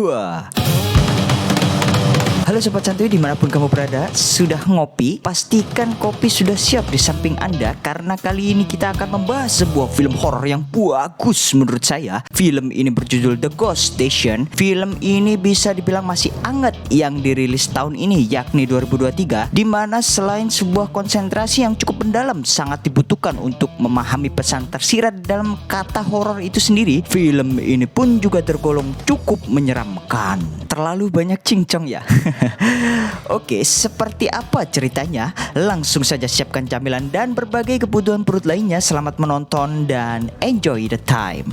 2. Halo Sobat Santuy dimanapun kamu berada, sudah ngopi? Pastikan kopi sudah siap di samping Anda, karena kali ini kita akan membahas sebuah film horor yang bagus menurut saya. Film ini berjudul The Ghost Station. Film ini bisa dibilang masih hangat yang dirilis tahun ini, yakni 2023, dimana selain sebuah konsentrasi yang cukup mendalam sangat dibutuhkan untuk memahami pesan tersirat dalam kata horor itu sendiri, film ini pun juga tergolong cukup menyeramkan. Terlalu banyak cincong ya. Oke, seperti apa ceritanya? Langsung saja siapkan camilan dan berbagai kebutuhan perut lainnya. Selamat menonton dan enjoy the time.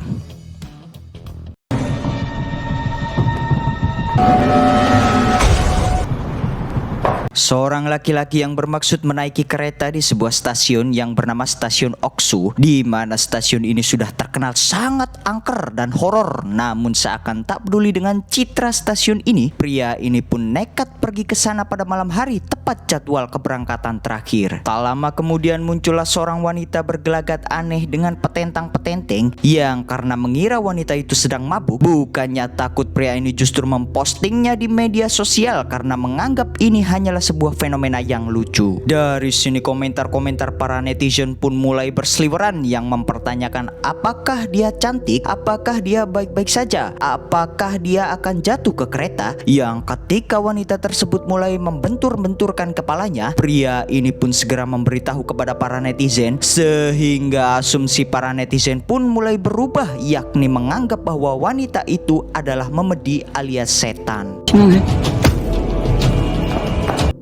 Seorang laki-laki yang bermaksud menaiki kereta di sebuah stasiun yang bernama Stasiun Oksu, di mana stasiun ini sudah terkenal sangat angker dan horor. Namun seakan tak peduli dengan citra stasiun ini, pria ini pun nekat pergi ke sana pada malam hari tepat jadwal keberangkatan terakhir. Tak lama kemudian muncullah seorang wanita bergelagat aneh dengan petentang-petenteng yang karena mengira wanita itu sedang mabuk, bukannya takut, pria ini justru mempostingnya di media sosial karena menganggap ini hanyalah sebuah fenomena yang lucu. Dari sini komentar-komentar para netizen pun mulai berseliweran yang mempertanyakan apakah dia cantik, apakah dia baik-baik saja, apakah dia akan jatuh ke kereta. Yang ketika wanita tersebut mulai membentur-benturkan kepalanya, pria ini pun segera memberitahu kepada para netizen, sehingga asumsi para netizen pun mulai berubah, yakni menganggap bahwa wanita itu adalah memedi alias setan.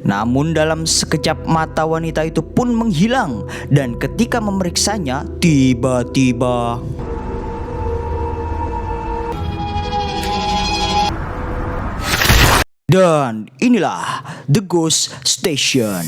Namun dalam sekejap mata wanita itu pun menghilang, dan ketika memeriksanya tiba-tiba dan inilah The Ghost Station.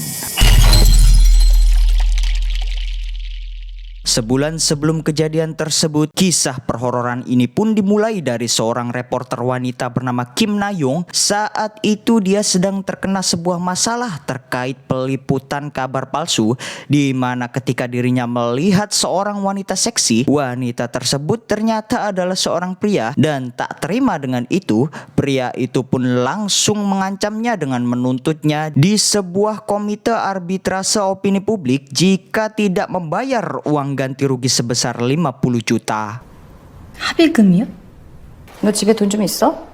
Sebulan sebelum kejadian tersebut, kisah perhororan ini pun dimulai dari seorang reporter wanita bernama Kim Na-young. Saat itu dia sedang terkena sebuah masalah terkait peliputan kabar palsu, di mana ketika dirinya melihat seorang wanita seksi, wanita tersebut ternyata adalah seorang pria, dan tak terima dengan itu, pria itu pun langsung mengancamnya dengan menuntutnya di sebuah komite arbitrase opini publik jika tidak membayar uang ganti rugi sebesar 50 juta. 합의금이요? 너 집에 돈 좀 있어?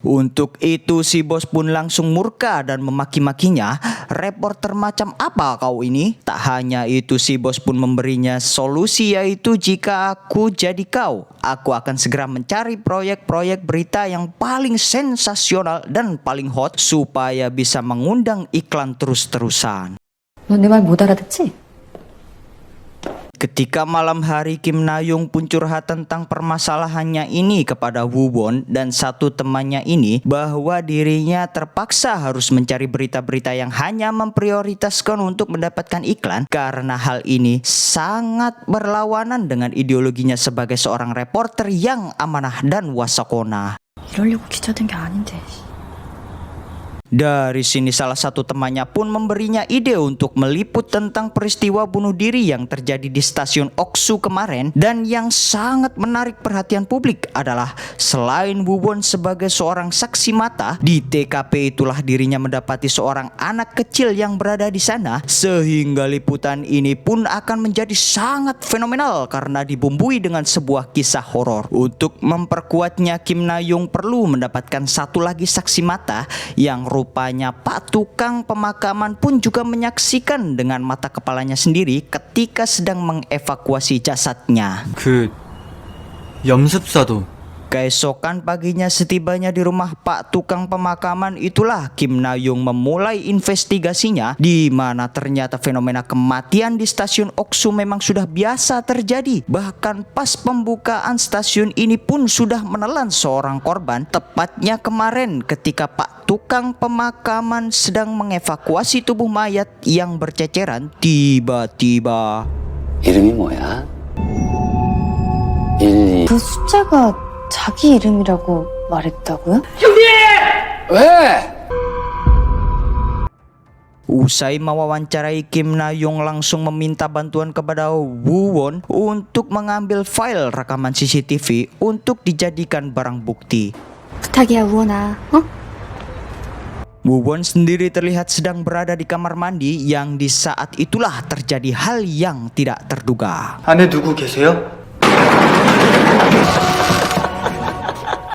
Untuk itu si bos pun langsung murka dan memaki-makinya. Reporter macam apa kau ini? Tak hanya itu, si bos pun memberinya solusi, yaitu jika aku jadi kau, aku akan segera mencari proyek-proyek berita yang paling sensasional dan paling hot supaya bisa mengundang iklan terus-terusan. 너 내 말 못 알아듣지? Ketika malam hari, Kim Na-young pun curhat tentang permasalahannya ini kepada Woo Won dan satu temannya ini, bahwa dirinya terpaksa harus mencari berita-berita yang hanya memprioritaskan untuk mendapatkan iklan, karena hal ini sangat berlawanan dengan ideologinya sebagai seorang reporter yang amanah dan wasakona. 이러려고 기자 된 게 아닌데. Dari sini salah satu temannya pun memberinya ide untuk meliput tentang peristiwa bunuh diri yang terjadi di stasiun Oksu kemarin. Dan yang sangat menarik perhatian publik adalah selain Woo Won sebagai seorang saksi mata, di TKP itulah dirinya mendapati seorang anak kecil yang berada di sana, sehingga liputan ini pun akan menjadi sangat fenomenal karena dibumbui dengan sebuah kisah horor. Untuk memperkuatnya, Kim Na-young perlu mendapatkan satu lagi saksi mata yang rupanya Pak Tukang Pemakaman pun juga menyaksikan dengan mata kepalanya sendiri ketika sedang mengevakuasi jasadnya. 그 염습사도 Keesokan paginya setibanya di rumah Pak Tukang Pemakaman itulah Kim Na-young memulai investigasinya, di mana ternyata fenomena kematian di stasiun Oksu memang sudah biasa terjadi. Bahkan pas pembukaan stasiun ini pun sudah menelan seorang korban, tepatnya kemarin ketika Pak Tukang Pemakaman sedang mengevakuasi tubuh mayat yang berceceran, tiba-tiba 이름이 뭐야? 1, 2 그 숫자가 자기 이름이라고 말했다고요? 왜? Usai mewawancarai, Kim Na-young langsung meminta bantuan kepada Woo Won untuk mengambil file rekaman CCTV untuk dijadikan barang bukti. 부탁이야, 우원아. 어? Woo-won sendiri terlihat sedang berada di kamar mandi yang di saat itulah terjadi hal yang tidak terduga. 안에 누구 계세요?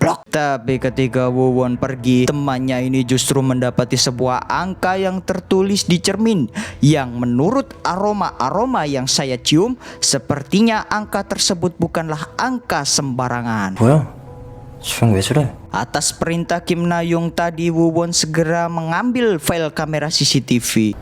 Blok. Tapi ketika Woo-won pergi, temannya ini justru mendapati sebuah angka yang tertulis di cermin yang menurut aroma-aroma yang saya cium, sepertinya angka tersebut bukanlah angka sembarangan. 뭐야? 주영 왜 저래? Atas perintah Kim Na-young tadi, Woo-won segera mengambil file kamera CCTV.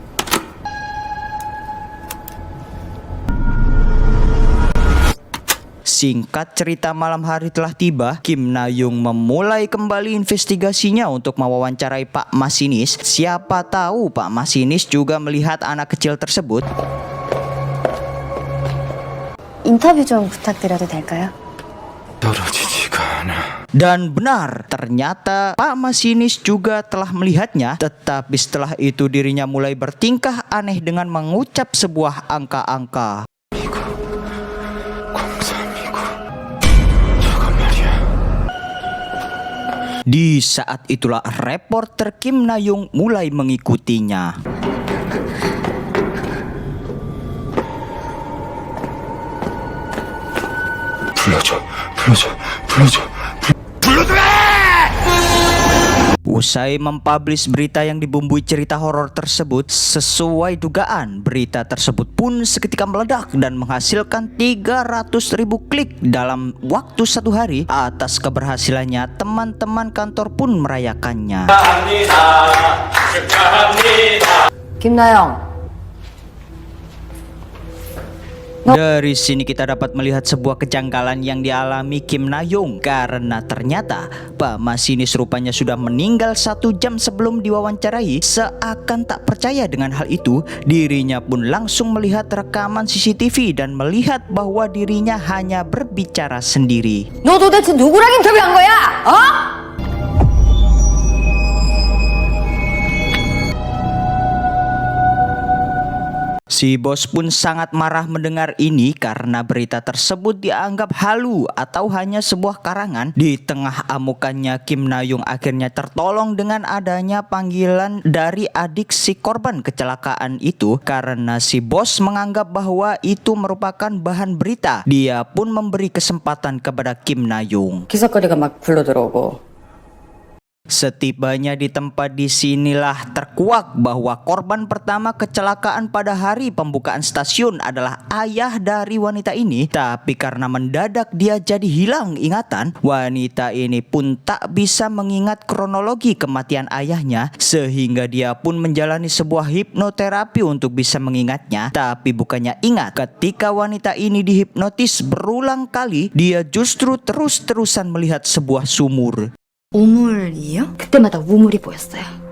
Singkat cerita, malam hari telah tiba. Kim Na-young memulai kembali investigasinya untuk mewawancarai Pak Masinis. Siapa tahu Pak Masinis juga melihat anak kecil tersebut. 인터뷰 좀 부탁드려도 될까요? 떨어지지가 않아. Dan benar, ternyata Pak Masinis juga telah melihatnya. Tetapi setelah itu dirinya mulai bertingkah aneh dengan mengucap sebuah angka-angka. Di saat itulah reporter Kim Na-young mulai mengikutinya. 불러줘. Usai mempublish berita yang dibumbui cerita horor tersebut, sesuai dugaan, berita tersebut pun seketika meledak dan menghasilkan 300.000 klik dalam waktu 1 hari. Atas keberhasilannya, teman-teman kantor pun merayakannya. 김나영. Dari sini kita dapat melihat sebuah kejanggalan yang dialami Kim Na-young, karena ternyata Pak Masinis rupanya sudah meninggal 1 jam sebelum diwawancarai. Seakan tak percaya dengan hal itu, dirinya pun langsung melihat rekaman CCTV dan melihat bahwa dirinya hanya berbicara sendiri. 너 도대체 누구랑 인터뷰한 거야? 어? Si bos pun sangat marah mendengar ini karena berita tersebut dianggap halu atau hanya sebuah karangan. Di tengah amukannya, Kim Na-young akhirnya tertolong dengan adanya panggilan dari adik si korban kecelakaan itu, karena si bos menganggap bahwa itu merupakan bahan berita. Dia pun memberi kesempatan kepada Kim Na-young. 기사거리가 막 굴러들어오고. Setibanya di tempat, disinilah terkuak bahwa korban pertama kecelakaan pada hari pembukaan stasiun adalah ayah dari wanita ini. Tapi karena mendadak dia jadi hilang ingatan, wanita ini pun tak bisa mengingat kronologi kematian ayahnya, sehingga dia pun menjalani sebuah hipnoterapi untuk bisa mengingatnya. Tapi bukannya ingat, ketika wanita ini dihipnotis berulang kali, dia justru terus-terusan melihat sebuah sumur. 우물이요? 그때마다 우물이 보였어요.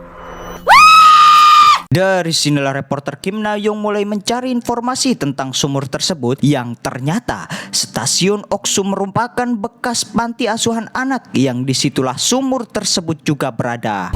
Dari sinilah reporter Kim Na-young mulai mencari informasi tentang sumur tersebut, yang ternyata stasiun Oksu merupakan bekas panti asuhan anak, yang disitulah sumur tersebut juga berada.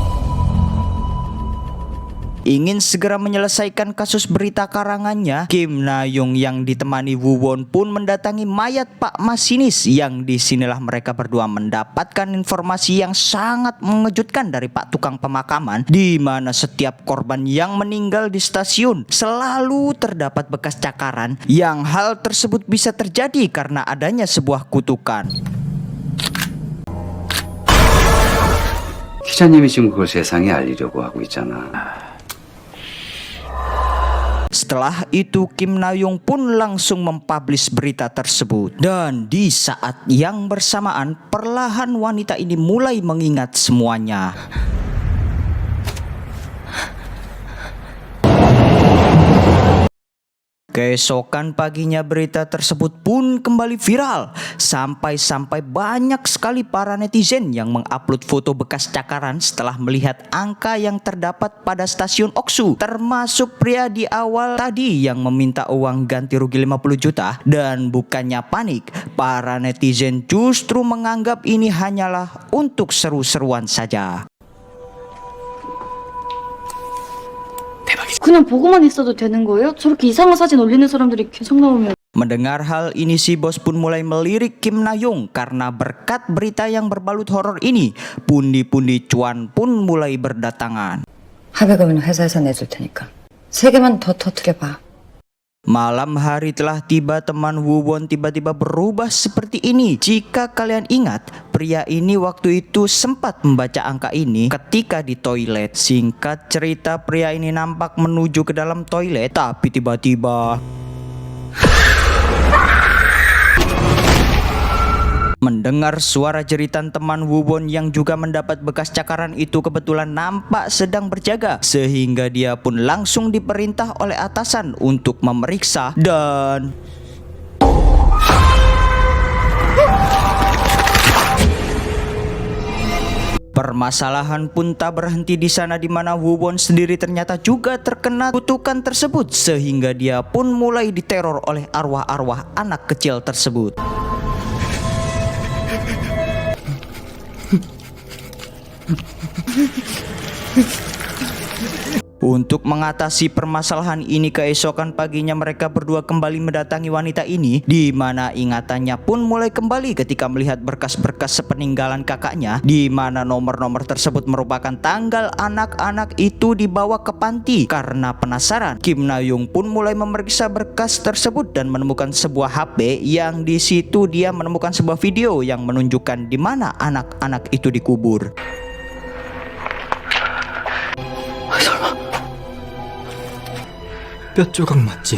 Ingin segera menyelesaikan kasus berita karangannya, Kim Na-young yang ditemani Woo-won pun mendatangi mayat Pak Masinis, yang disinilah mereka berdua mendapatkan informasi yang sangat mengejutkan dari Pak tukang pemakaman, di mana setiap korban yang meninggal di stasiun selalu terdapat bekas cakaran, yang hal tersebut bisa terjadi karena adanya sebuah kutukan. 기자님이 지금 그걸 세상에 알리려고 하고 있잖아. Setelah itu Kim Na-young pun langsung mempublish berita tersebut. Dan di saat yang bersamaan, perlahan wanita ini mulai mengingat semuanya. Keesokan paginya berita tersebut pun kembali viral. Sampai-sampai banyak sekali para netizen yang mengupload foto bekas cakaran setelah melihat angka yang terdapat pada stasiun Oksu. Termasuk pria di awal tadi yang meminta uang ganti rugi 50 juta. Dan bukannya panik, para netizen justru menganggap ini hanyalah untuk seru-seruan saja. 그냥 보고만 있어도 되는 거예요? 저렇게 이상한 사진 올리는 사람들이 계속 나오면 Mendengar hal ini, si bos pun mulai melirik Kim Na Young karena berkat berita yang berbalut horor ini, pundi-pundi cuan pun mulai berdatangan. 합의금은 회사에서 내줄 테니까 3개만 더 터뜨려봐. Malam hari telah tiba, teman Woo Won tiba-tiba berubah seperti ini. Jika kalian ingat, pria ini waktu itu sempat membaca angka ini ketika di toilet. Singkat cerita, pria ini nampak menuju ke dalam toilet, tapi tiba-tiba mendengar suara jeritan teman Woo Won yang juga mendapat bekas cakaran itu kebetulan nampak sedang berjaga, sehingga dia pun langsung diperintah oleh atasan untuk memeriksa dan permasalahan pun tak berhenti di sana, di mana Woo Won sendiri ternyata juga terkena kutukan tersebut, sehingga dia pun mulai diteror oleh arwah-arwah anak kecil tersebut. Untuk mengatasi permasalahan ini, keesokan paginya mereka berdua kembali mendatangi wanita ini, di mana ingatannya pun mulai kembali ketika melihat berkas-berkas sepeninggalan kakaknya, di mana nomor-nomor tersebut merupakan tanggal anak-anak itu dibawa ke panti. Karena penasaran, Kim Na Young pun mulai memeriksa berkas tersebut dan menemukan sebuah HP yang di situ dia menemukan sebuah video yang menunjukkan di mana anak-anak itu dikubur. 뼈 조각 맞지?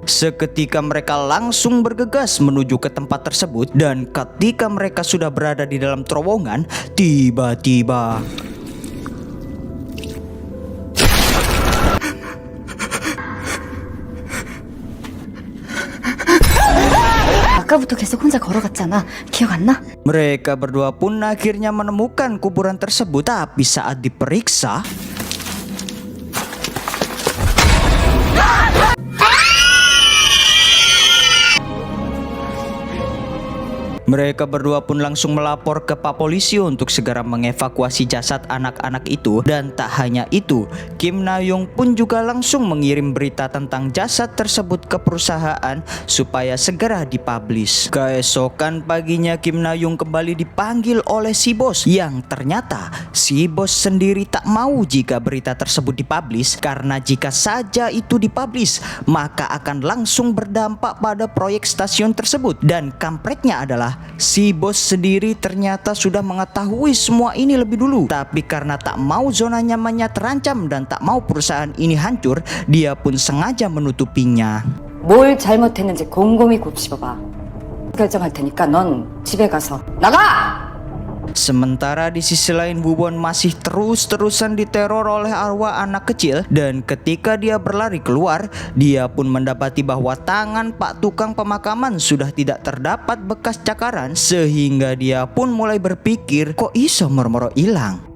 Seketika mereka langsung bergegas menuju ke tempat tersebut, dan ketika mereka sudah berada di dalam terowongan, tiba-tiba 아까부터 계속 혼자 걸어갔잖아. 기억 안 나? mereka berdua pun akhirnya menemukan kuburan tersebut. Tapi saat diperiksa, mereka berdua pun langsung melapor ke Pak Polisi untuk segera mengevakuasi jasad anak-anak itu. Dan tak hanya itu, Kim Na Young pun juga langsung mengirim berita tentang jasad tersebut ke perusahaan supaya segera dipublish. Keesokan paginya, Kim Na Young kembali dipanggil oleh si bos, yang ternyata si bos sendiri tak mau jika berita tersebut dipublish, karena jika saja itu dipublish maka akan langsung berdampak pada proyek stasiun tersebut. Dan kampretnya adalah si bos sendiri ternyata sudah mengetahui semua ini lebih dulu, tapi karena tak mau zona nyamannya terancam dan tak mau perusahaan ini hancur, dia pun sengaja menutupinya. 뭘 잘못했는지 곰곰이 곱씹어봐. 결정할 테니까 넌 집에 가서 나가! Sementara di sisi lain, Woo Won masih terus-terusan diteror oleh arwah anak kecil, dan ketika dia berlari keluar, dia pun mendapati bahwa tangan Pak Tukang Pemakaman sudah tidak terdapat bekas cakaran, sehingga dia pun mulai berpikir, kok iso moro-moro hilang.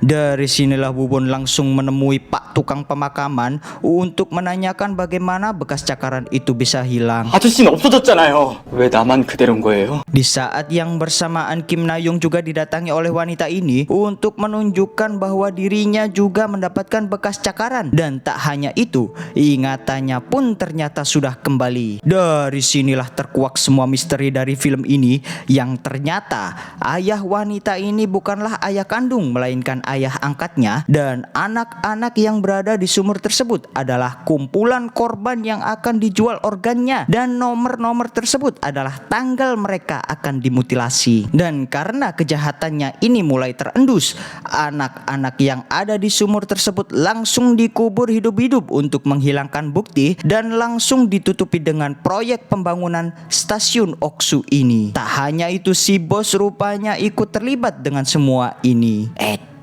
Dari sinilah Woo Won langsung menemui Pak Tukang Pemakaman untuk menanyakan bagaimana bekas cakaran itu bisa hilang. 아저씨는 없어졌잖아요. 왜 나만 그대로인 거예요? Di saat yang bersamaan, Kim Na Young juga didatangi oleh wanita ini untuk menunjukkan bahwa dirinya juga mendapatkan bekas cakaran. Dan tak hanya itu, ingatannya pun ternyata sudah kembali. Dari sinilah terkuak semua misteri dari film ini, yang ternyata ayah wanita ini bukanlah ayah kandung, melainkan ayah angkatnya, dan anak-anak yang berada di sumur tersebut adalah kumpulan korban yang akan dijual organnya, dan nomor-nomor tersebut adalah tanggal mereka akan dimutilasi. Dan karena kejahatannya ini mulai terendus, anak-anak yang ada di sumur tersebut langsung dikubur hidup-hidup untuk menghilangkan bukti, dan langsung ditutupi dengan proyek pembangunan stasiun Oksu ini. Tak hanya itu, si bos rupanya ikut terlibat dengan semua ini.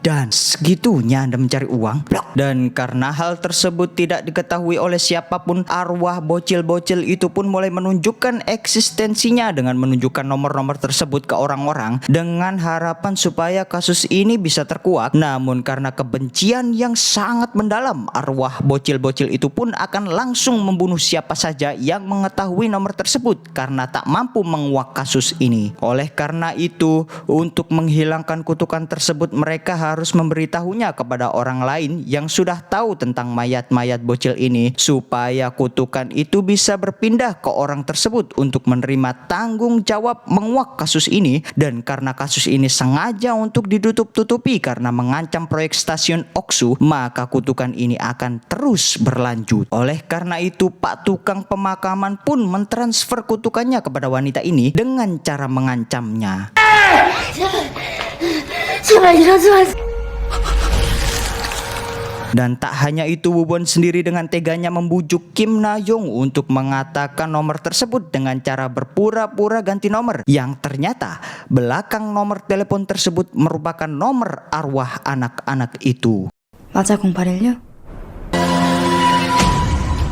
Dan segitunya Anda mencari uang. Dan karena hal tersebut tidak diketahui oleh siapapun, arwah bocil-bocil itu pun mulai menunjukkan eksistensinya dengan menunjukkan nomor-nomor tersebut ke orang-orang, dengan harapan supaya kasus ini bisa terkuak. Namun karena kebencian yang sangat mendalam, arwah bocil-bocil itu pun akan langsung membunuh siapa saja yang mengetahui nomor tersebut, karena tak mampu menguak kasus ini. Oleh karena itu, untuk menghilangkan kutukan tersebut, mereka harus memberitahunya kepada orang lain yang sudah tahu tentang mayat-mayat bocil ini supaya kutukan itu bisa berpindah ke orang tersebut untuk menerima tanggung jawab menguak kasus ini. Dan karena kasus ini sengaja untuk ditutup-tutupi karena mengancam proyek stasiun Oksu, maka kutukan ini akan terus berlanjut. Oleh karena itu, Pak Tukang Pemakaman pun mentransfer kutukannya kepada wanita ini dengan cara mengancamnya. Dan tak hanya itu, Woo-Bon sendiri dengan teganya membujuk Kim Na-young untuk mengatakan nomor tersebut dengan cara berpura-pura ganti nomor, yang ternyata belakang nomor telepon tersebut merupakan nomor arwah anak-anak itu. 맞아, 081요?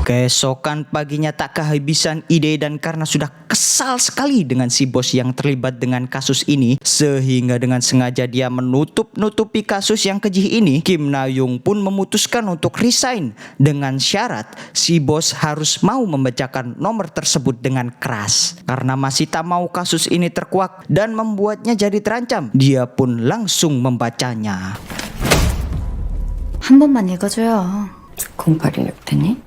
Keesokan paginya tak kehabisan ide, dan karena sudah kesal sekali dengan si bos yang terlibat dengan kasus ini, sehingga dengan sengaja dia menutup-nutupi kasus yang keji ini, Kim Na-young pun memutuskan untuk resign dengan syarat si bos harus mau membacakan nomor tersebut dengan keras. Karena masih tak mau kasus ini terkuak dan membuatnya jadi terancam, dia pun langsung membacanya. 한 번만 읽어줘요. 081요 됐니?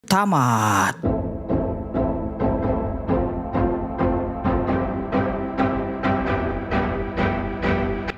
Tamat.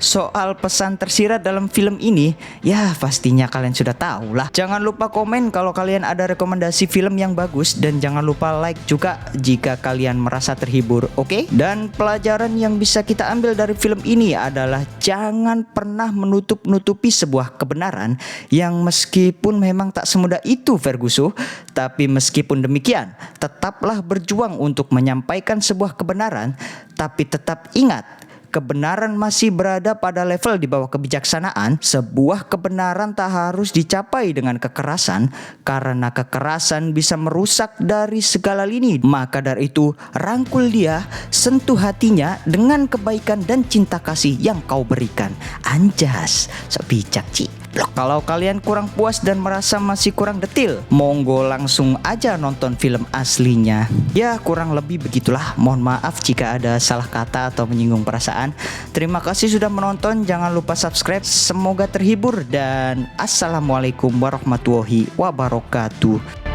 Soal pesan tersirat dalam film ini, ya pastinya kalian sudah tahu lah. Jangan lupa komen kalau kalian ada rekomendasi film yang bagus, dan jangan lupa like juga jika kalian merasa terhibur, oke? Dan pelajaran yang bisa kita ambil dari film ini adalah jangan pernah menutup-nutupi sebuah kebenaran yang meskipun memang tak semudah itu, Ferguson. Tapi meskipun demikian, tetaplah berjuang untuk menyampaikan sebuah kebenaran, tapi tetap ingat, kebenaran masih berada pada level di bawah kebijaksanaan. Sebuah kebenaran tak harus dicapai dengan kekerasan, karena kekerasan bisa merusak dari segala lini. Maka dari itu, rangkul dia, sentuh hatinya dengan kebaikan dan cinta kasih yang kau berikan. Anjas, sok bijak Ci. Kalau kalian kurang puas dan merasa masih kurang detil, monggo langsung aja nonton film aslinya. Ya kurang lebih begitulah. Mohon maaf jika ada salah kata atau menyinggung perasaan. Terima kasih sudah menonton. Jangan lupa subscribe. Semoga terhibur dan assalamualaikum warahmatullahi wabarakatuh.